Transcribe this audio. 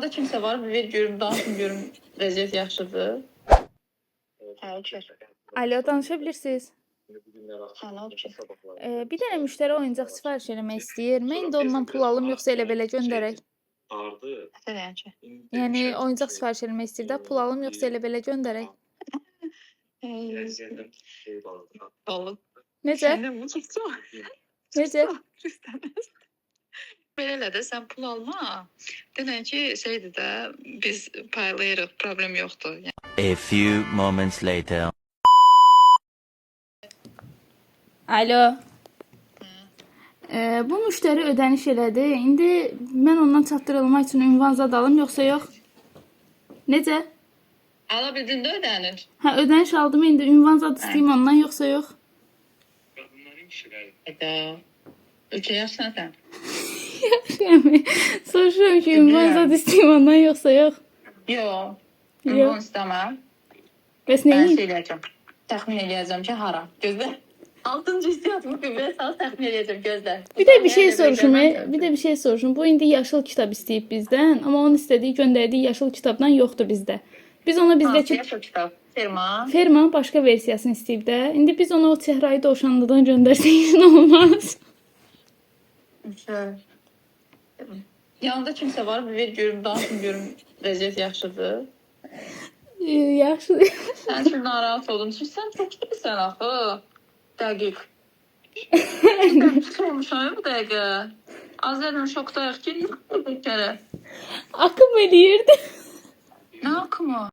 Da kimsə var, bir ver görüm, danışın görüm, vəziyyət yaxşıdır. Hə, okey. Alo, danışa bilirsiniz. Hə, nə oldu ki? Bir dənə müştəri oyuncaq sifariş eləmək istəyir. Mən indi ondan pul alım, yoxsa elə belə göndərək? Nəsə deyən ki? Yəni oyuncaq sifariş eləmək istəyir də, pul alım, yoxsa elə belə göndərək? Balıq. Necə? Səndə bu çıxsa. Necə? Belə elə də sən pul alma. Denən ki, şeydir də, biz paylayırıq, problem yoxdur. A few moments later. Alo. Bu müştəri ödəniş elədi. İndi mən ondan çatdırılmaq üçün ünvan zad alım, yoxsa yox? Necə? Ala bildin də ödənir. Hə, ödəniş aldım, indi ünvan zad istəyim ondan, yoxsa yox? Hədə. Ölkə yaxşısan sən. Yəni, soruşuram ki, ünvan zad istəyim ondan, yoxsa yox? Yox. Yox. Ünvan istəməm. Bəs Mən nəyin? şey eləyəcəm. Təxmin eləyəcəm ki, hara? Gözlə. 6-cı hissiyatımı qüvvəyə salıb təxmin eləyəcəm, gözlə. Bir də bir şey soruşum. Bu indi yaşıl kitab istəyib bizdən, amma onun istədiyi, göndərdiyi yaşıl kitabdan yoxdur bizdə. Biz ona bizdəki Yaşıl kitab. Ferma. Fermanın başqa versiyasını istəyib də. İndi biz ona o çəhrayı dovşanlıdan göndərsək nə olmaz? Yanında kimsə var, bir ver görüm, danışın görüm, vəziyyət yaxşıdır. Yaxşı. Sən üçün narahat oldun. Çünki sən çox bilirsən axı. Dəqiq. Çox olmuşam bu dəqiqə. Azərlə şokdayıq ki, bir kərə. Akım eləyirdi. Nə akımı?